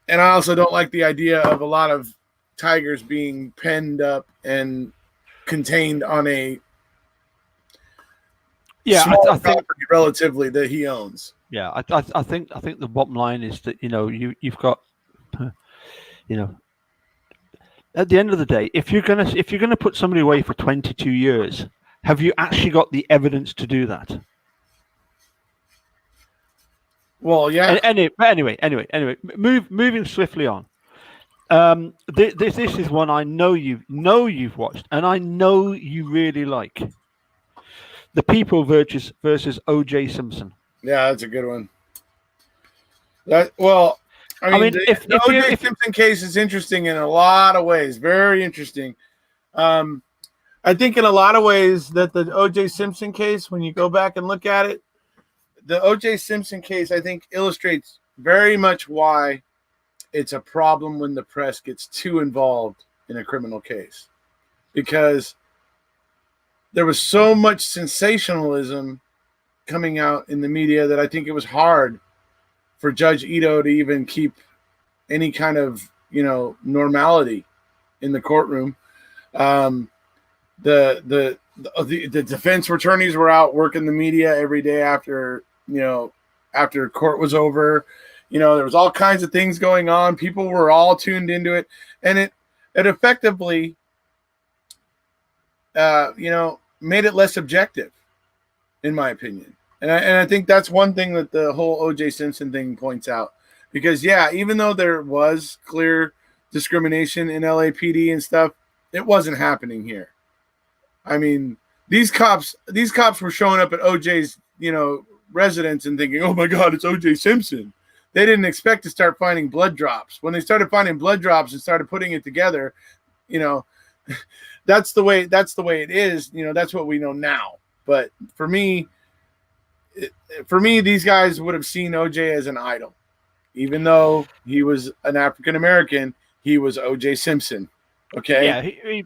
I also don't like the idea of a lot of tigers being penned up and contained on a small property relatively that he owns. Yeah, I think the bottom line is that you've got at the end of the day, if you're gonna put somebody away for 22 years, have you actually got the evidence to do that? Well, yeah. Anyway, moving swiftly on. This is one I know you've watched, and I know you really like. The People versus O.J. Simpson. Yeah, that's a good one. The O.J. Simpson case is interesting in a lot of ways. Very interesting. I think in a lot of ways that the O.J. Simpson case, when you go back and look at it, the O.J. Simpson case, I think, illustrates very much why it's a problem when the press gets too involved in a criminal case. Because there was so much sensationalism coming out in the media that I think it was hard for Judge Ito to even keep any kind of, normality in the courtroom. The defense attorneys were out working the media every day after court was over. There was all kinds of things going on. People were all tuned into it, and it effectively, made it less objective, in my opinion. And I think that's one thing that the whole O.J. Simpson thing points out, because even though there was clear discrimination in LAPD and stuff, it wasn't happening here. I mean, these cops were showing up at OJ's, residence and thinking, oh my God, it's O.J. Simpson. They didn't expect to start finding blood drops. When they started finding blood drops and started putting it together, that's the way it is. That's what we know now. But for me, for me, these guys would have seen OJ as an idol, even though he was an African American. He was OJ Simpson. Okay, Yeah, he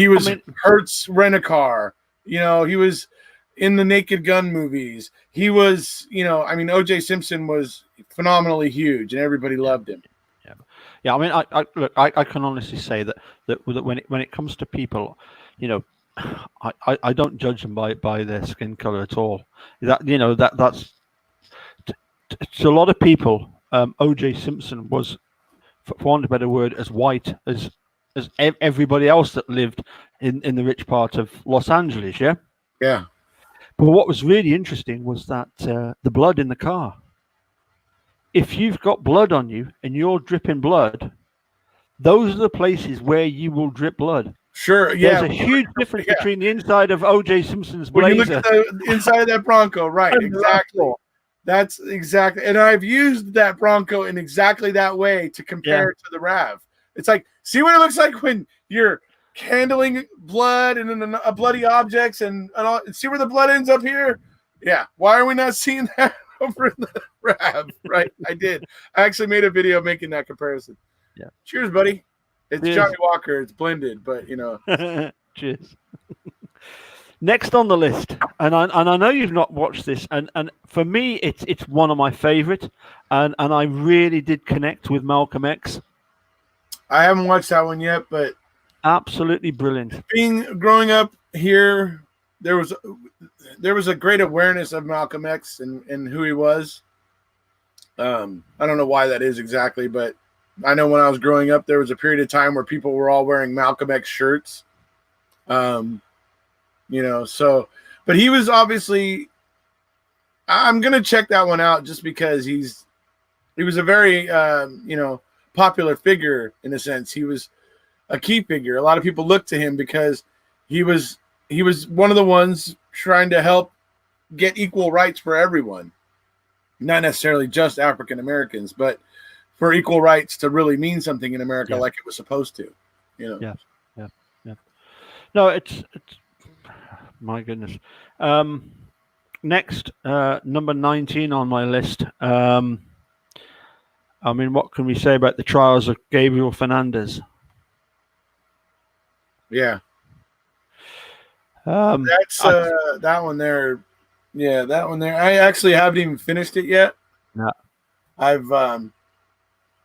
I was mean, Hertz Rent-A-Car. He was in the Naked Gun movies. He was, I mean, OJ Simpson was phenomenally huge, and everybody loved him. yeah. I mean, I can honestly say that when it comes to people, I don't judge them by their skin color at all. That's to a lot of people. OJ Simpson was, for want of a better word, as white as everybody else that lived in the rich part of Los Angeles. Yeah. Yeah. But what was really interesting was that the blood in the car. If you've got blood on you and you're dripping blood, those are the places where you will drip blood. Sure. Yeah. There's a huge difference between the inside of OJ Simpson's when you look blazer. at the inside of that Bronco, right? Exactly. That's exactly. And I've used that Bronco in exactly that way to compare it to the RAV. It's like, see what it looks like when you're handling blood and bloody objects and all, see where the blood ends up here? Yeah. Why are we not seeing that over in the RAV? Right. I did. I actually made a video making that comparison. Yeah. Cheers, buddy. It's Cheers. Johnny Walker. It's blended, but Cheers. Next on the list, and I know you've not watched this, and for me it's one of my favorite, and I really did connect with Malcolm X. I haven't watched that one yet, but absolutely brilliant. Growing up here, there was a great awareness of Malcolm X and who he was. I don't know why that is exactly, but I know when I was growing up, there was a period of time where people were all wearing Malcolm X shirts. But he was obviously, I'm going to check that one out just because he was a very, popular figure in a sense. He was a key figure. A lot of people looked to him because he was one of the ones trying to help get equal rights for everyone. Not necessarily just African Americans, but for equal rights to really mean something in America like it was supposed to, Yeah. No, it's my goodness. Next, number 19 on my list. I mean, what can we say about the trials of Gabriel Fernandez? Yeah. That's that one there. Yeah, that one there. I actually haven't even finished it yet. Yeah.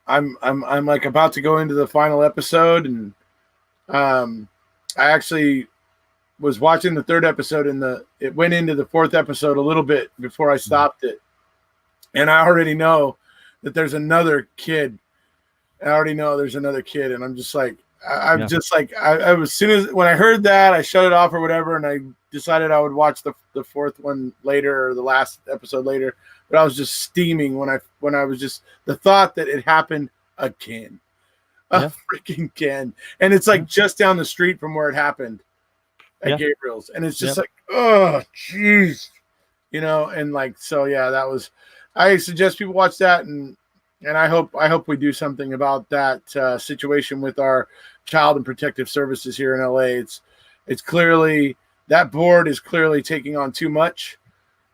I'm like about to go into the final episode, and I actually was watching the third episode, and it went into the fourth episode a little bit before I stopped it. And I already know that there's another kid. I already know there's another kid, and I'm just like, I was as soon as when I heard that, I shut it off or whatever, and I decided I would watch the fourth one later or the last episode later. But I was just steaming when I was just the thought that it happened again, freaking again, and it's like just down the street from where it happened at Gabriel's, and it's just like, oh, jeez, and like so, yeah, that was. I suggest people watch that, and I hope we do something about that situation with our Child and Protective Services here in LA. It's clearly that board is clearly taking on too much.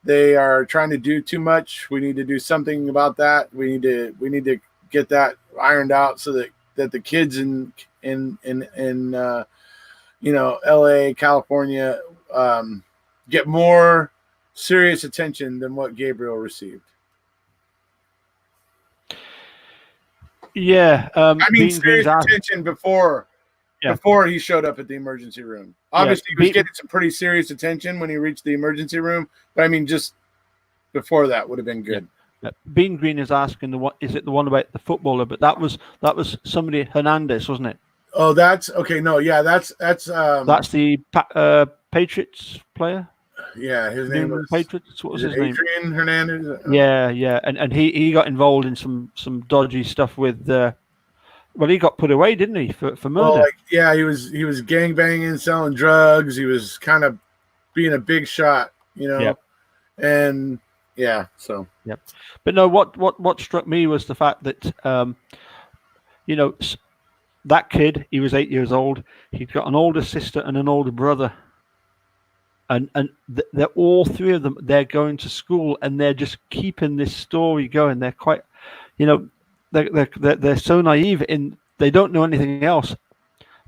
They are trying to do too much. We need to do something about that. We need to get that ironed out so that the kids in LA, California, get more serious attention than what Gabriel received. Yeah, I mean serious attention before he showed up at the emergency room. Obviously, he was getting some pretty serious attention when he reached the emergency room, but I mean, just before that would have been good. Yeah. Bean Green is asking is it the one about the footballer? But that was somebody Hernandez, wasn't it? Oh, that's okay. No, yeah, that's the Patriots player. Yeah, his name was Patriots. What was his name? Adrian Hernandez. Yeah, and he got involved in some dodgy stuff with. Well, he got put away, didn't he, for murder? Well, he was gangbanging, selling drugs. He was kind of being a big shot, and so. Yep. But no, what struck me was the fact that that kid, he was 8 years old. He'd got an older sister and an older brother. they're all three of them. They're going to school and they're just keeping this story going. They're quite, you know, they're so naive in they don't know anything else.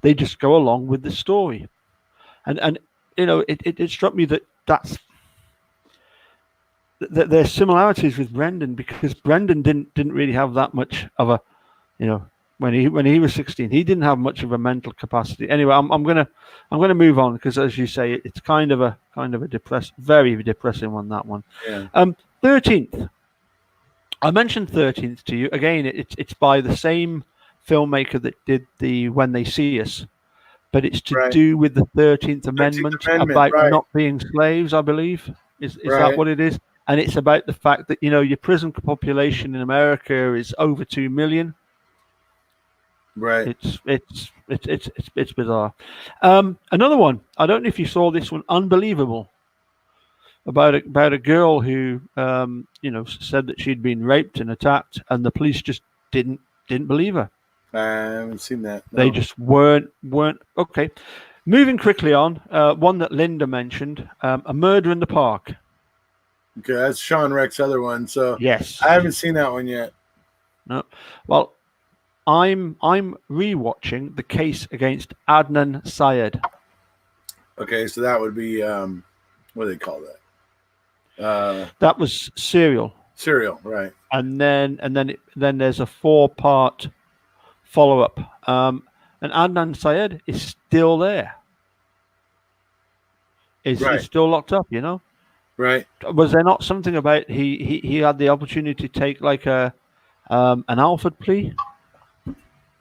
They just go along with the story, and you know, it struck me that there's similarities with Brendan, because Brendan didn't really have that much of a, you know, when he was 16, he didn't have much of a mental capacity. Anyway, I'm gonna move on, because as you say, it's kind of a very depressing one, that one. Yeah. 13th. I mentioned 13th to you again. It's by the same filmmaker that did the When They See Us, but it's to Right. do with the 13th Amendment, about right. not being slaves, I believe. Is that Right. what it is? And it's about the fact that, you know, your prison population in America is over 2 million. Right. It's bizarre. Another one. I don't know if you saw this one. Unbelievable. About a girl who you know, said that she'd been raped and attacked, and the police just didn't believe her. I haven't seen that. No. They just weren't okay. Moving quickly on, one that Linda mentioned, A Murder in the Park. Okay, that's Sean Reck's other one. So Yes, I haven't seen that one yet. No, well, I'm rewatching the case against Adnan Syed. Okay, so that would be what do they call that? That was Serial, right? and then there's a 4-part follow-up. And Adnan Syed is still there. He's still locked up, you know. Right. Was there not something about he had the opportunity to take like an Alford plea?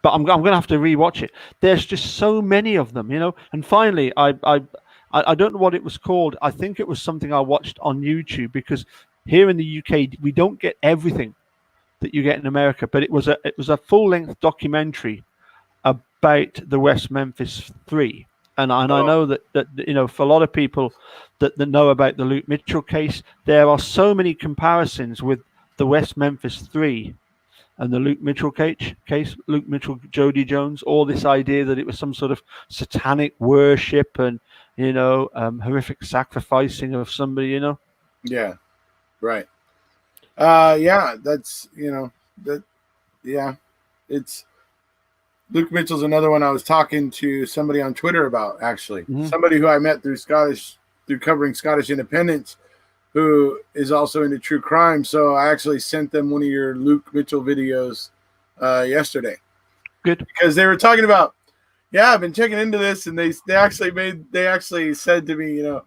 But I'm going to have to rewatch it. There's just so many of them, you know. And finally, I don't know what it was called. I think it was something I watched on YouTube, because here in the UK we don't get everything that you get in America. But it was a full-length documentary about the West Memphis Three. And I know that you know, for a lot of people that know about the Luke Mitchell case, there are so many comparisons with the West Memphis Three and the Luke Mitchell case, Luke Mitchell, Jody Jones, all this idea that it was some sort of satanic worship and, you know, horrific sacrificing of somebody, you know. Yeah. Right. Yeah, that's, you know, that. Yeah, it's. Luke Mitchell's another one I was talking to somebody on Twitter about, actually. Mm-hmm. Somebody who I met through covering Scottish independence, who is also into true crime. So I actually sent them one of your Luke Mitchell videos yesterday. Good. Because they were talking about, yeah, I've been checking into this, and they actually said to me, you know,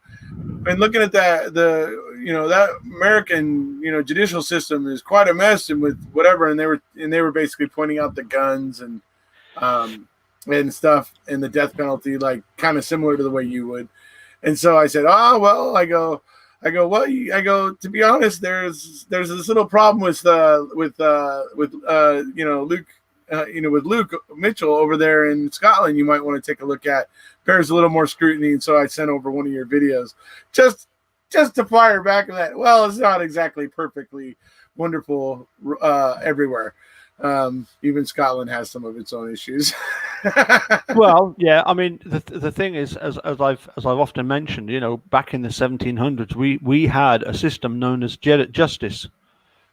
been looking at that, that American, you know, judicial system is quite a mess, and with whatever, and they were basically pointing out the guns and stuff, and the death penalty, like kind of similar to the way you would. And so I said, oh, well, I go, to be honest, there's this little problem with Luke, with Luke Mitchell over there in Scotland. You might want to take a look at. Bears a little more scrutiny. And so I sent over one of your videos just to fire back at that. Well, it's not exactly perfectly wonderful everywhere. Even Scotland has some of its own issues. Well, yeah. I mean, the thing is, as I've often mentioned, you know, back in the 1700s, we had a system known as justice,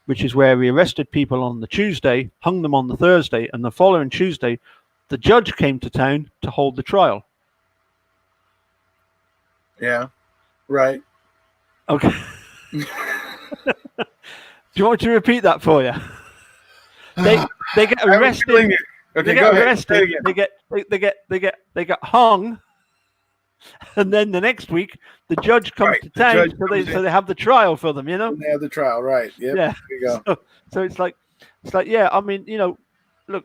which is where we arrested people on the Tuesday, hung them on the Thursday, and the following Tuesday, the judge came to town to hold the trial. Yeah. Right. Okay. Do you want me to repeat that for you? They get arrested. They get arrested. They get hung, and then the next week the judge comes to town, so they have the trial for them. You know. They have the trial, right? Yep, yeah. There you go. So it's like yeah. I mean, you know, look.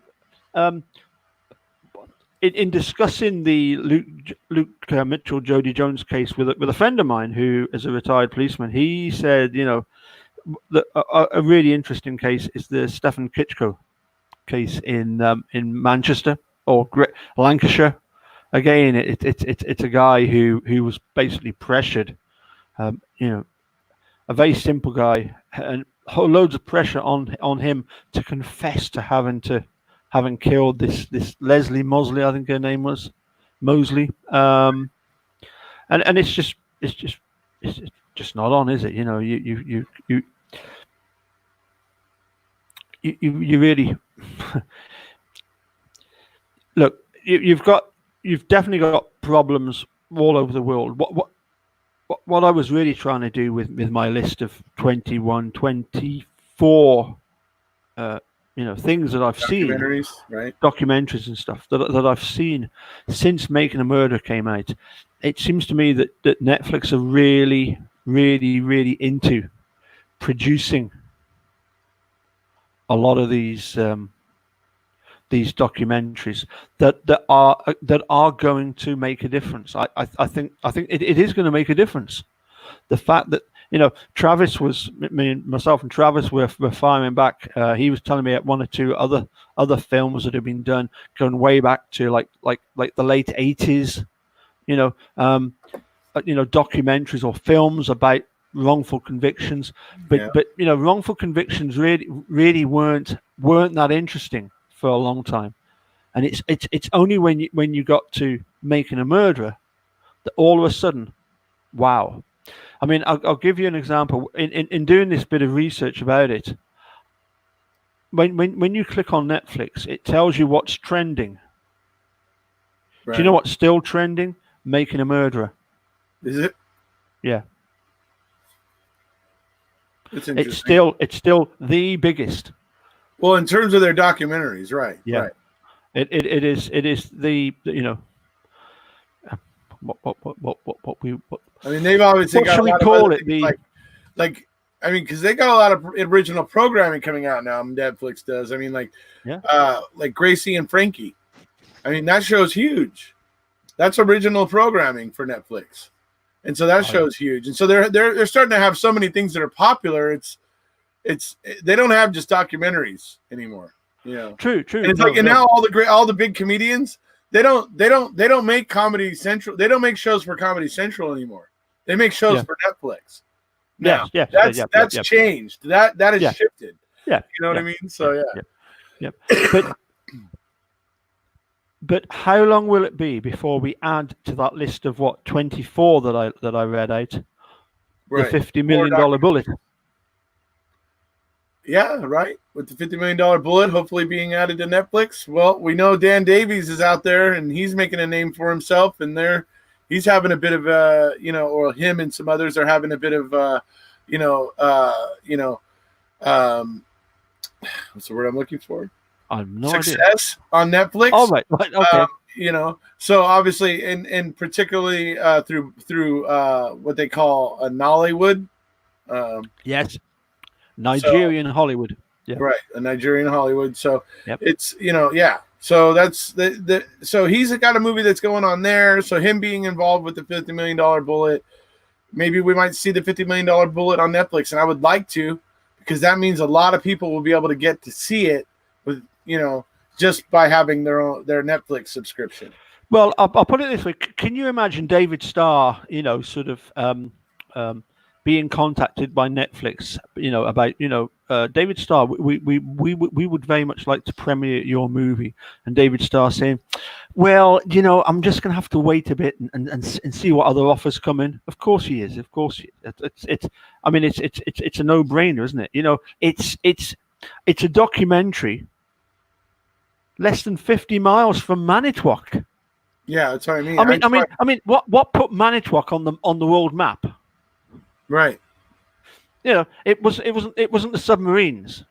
In discussing the Luke Mitchell Jody Jones case with a friend of mine who is a retired policeman, he said, you know, a really interesting case is the Stephen Kitchko case in Manchester or Lancashire. Again, it's a guy who was basically pressured, you know, a very simple guy, and loads of pressure on him to confess to having killed this Leslie Mosley, I think her name was Mosley, and it's just it's just not on, is it? You know, you really look. You've definitely got problems all over the world. What I was really trying to do with my list of 21, 24, things that I've seen, documentaries and stuff that I've seen since Making a Murder came out. It seems to me that Netflix are really, really, really into producing a lot of these documentaries that are going to make a difference. I think it is going to make a difference. The fact that Travis myself and Travis were firing back. He was telling me at one or two other films that have been done going way back to like the late 80s. Documentaries or films about wrongful convictions, but wrongful convictions really weren't that interesting for a long time, and it's only when you got to Making a Murderer that all of a sudden, wow. I mean, I'll give you an example. In doing this bit of research about it, when you click on Netflix, it tells you what's trending. Right. Do you know what's still trending? Making a Murderer. Is it? Yeah. It's still the biggest. Well, in terms of their documentaries, right? Yeah. Right. It is the what we. I mean, they've obviously got a lot of other things, because they got a lot of original programming coming out now. Netflix does. I mean, like Gracie and Frankie. I mean, that show's huge. That's original programming for Netflix, and so that show's huge. And so they're starting to have so many things that are popular. It's they don't have just documentaries anymore. True. And it's and now all the big comedians. They don't make Comedy Central. They don't make shows for Comedy Central anymore. They make shows for Netflix. Now, that's changed. That has shifted. Yeah. You know what I mean? So yeah. But how long will it be before we add to that list of 24 that I read out? The $50 million bullet. Yeah, right. With the $50 million bullet hopefully being added to Netflix. Well, we know Dan Davies is out there and he's making a name for himself, and he's having a bit of or him and some others are having a bit of what's the word I'm looking for? Success on Netflix. Oh, right. Okay. So obviously, and particularly through what they call a Nollywood. Yes. Nigerian Hollywood. Yeah. Right. A Nigerian Hollywood. So it's, So that's so he's got a movie that's going on there. So him being involved with the $50 million bullet, maybe we might see the $50 million bullet on Netflix. And I would like to, because that means a lot of people will be able to get to see it with, just by having their Netflix subscription. Well, I'll put it this way. Can you imagine David Starr, sort of being contacted by Netflix, about, David Starr, we would very much like to premiere your movie. And David Starr saying, well, I'm just going to have to wait a bit and see what other offers come in. Of course he is. Of course. It's a no-brainer, isn't it? It's a documentary less than 50 miles from Manitowoc. Yeah, that's what I mean. I mean, what put Manitowoc on the world map? Right. It wasn't the submarines.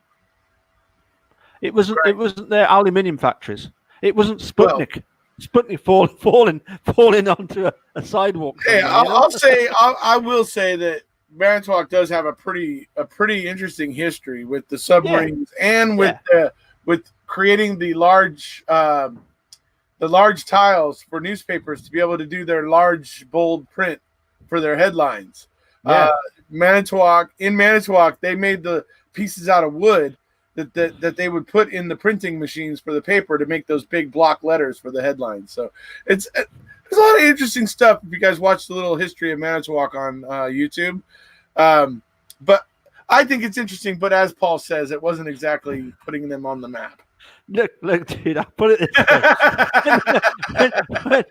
It wasn't their aluminium factories. It wasn't Sputnik. Well, Sputnik falling onto a sidewalk. Hey, I will say that Manitowoc does have a pretty interesting history with the submarines and with creating the large tiles for newspapers to be able to do their large bold print for their headlines. Yeah. Manitowoc, they made the pieces out of wood that they would put in the printing machines for the paper to make those big block letters for the headlines. So there's a lot of interesting stuff if you guys watch the little history of Manitowoc on YouTube. But I think it's interesting. But as Paul says, it wasn't exactly putting them on the map. Look, dude, I put it this way.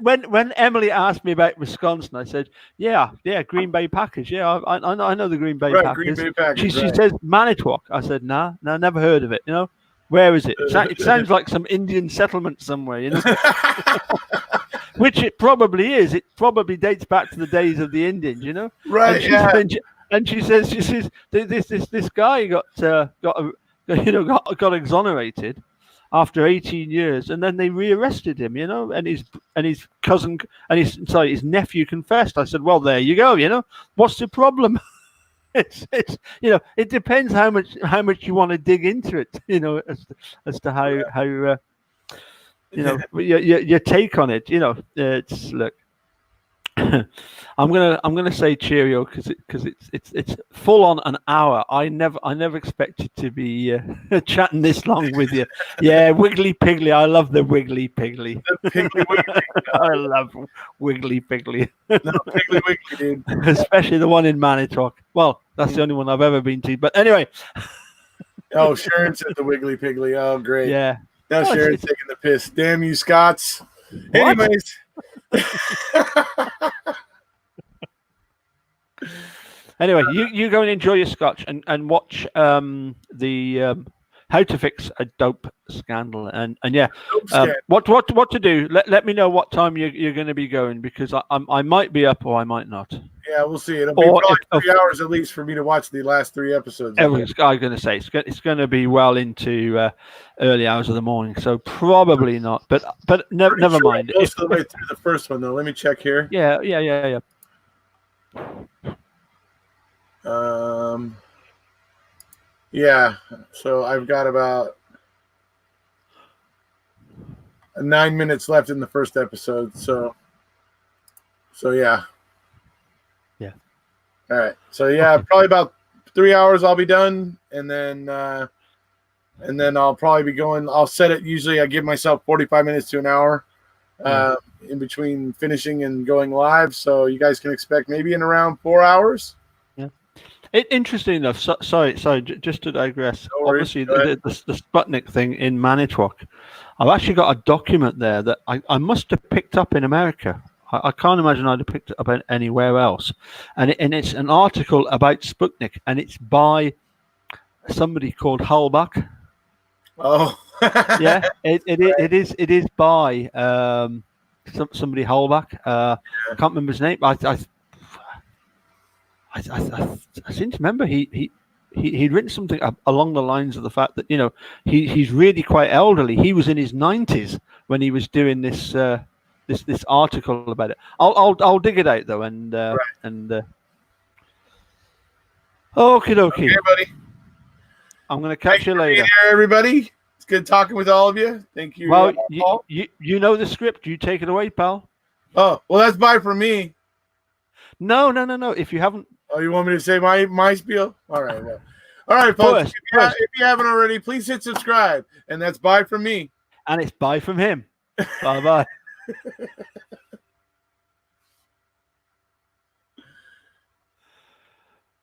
when Emily asked me about Wisconsin, I said, yeah, Green Bay Packers. Yeah, I know the Green Bay Right, Packers. Green Bay Packers. She right. says Manitowoc. I said, nah, never heard of it. You know, where is it? It sounds like some Indian settlement somewhere. You know, which it probably is. It probably dates back to the days of the Indians. You know, Right. And she says this guy got exonerated after 18 years, and then they rearrested him, you know, and his cousin and his nephew confessed. I said, well, there you go, you know, what's the problem? it's you know, it depends how much you want to dig into it, you know, as to how you know, your take on it, you know. It's look. I'm gonna say cheerio because it's full on an hour. I never expected to be chatting this long with you. Yeah, Wiggly Piggly. I love the Wiggly Piggly. The Piggly Wiggly. I love Wiggly Piggly. No, Piggly Wiggly, dude. Especially the one in Manitowoc. Well, that's the only one I've ever been to. But anyway. Oh, Sharon said the Wiggly Piggly. Oh, great. Yeah. Now Sharon's taking the piss. Damn you, Scots. What? Anyways. Anyway, you go and enjoy your scotch and watch the How to Fix a Dope Scandal and yeah, what to do. Let me know what time you're going to be going, because I might be up or I might not. Yeah, we'll see. It'll be probably 3 hours at least for me to watch the last 3 episodes. I was going to say it's going to be well into early hours of the morning, so probably not. But never mind. Most of the way through the first one, though. Let me check here. Yeah. Yeah. So I've got about 9 minutes left in the first episode. So yeah. Yeah. All right. So yeah, probably about 3 hours I'll be done, and then I'll probably be going. I'll set it. Usually I give myself 45 minutes to an hour in between finishing and going live. So you guys can expect maybe in around 4 hours. Yeah. Interesting enough. Sorry. Just to digress. No worries. Obviously, the Sputnik thing in Manitowoc. I've actually got a document there that I must have picked up in America. I can't imagine I'd have picked it up anywhere else. And it's an article about Sputnik, and it's by somebody called Halbach. Oh, yeah, it is by somebody Halbach. I can't remember his name. I seem to remember he'd written something along the lines of the fact that, you know, he's really quite elderly. He was in his 90s when he was doing this this article about it. I'll dig it out though, and okie dokie. Okay, buddy. I'm going to catch you later. Here, everybody. It's good talking with all of you. Thank you. Well, you know the script. You take it away, pal. Oh, well, that's bye from me. No. If you haven't. Oh, you want me to say my spiel? All right. Well. All right, folks. If you haven't already, please hit subscribe. And that's bye from me. And it's bye from him. Bye-bye.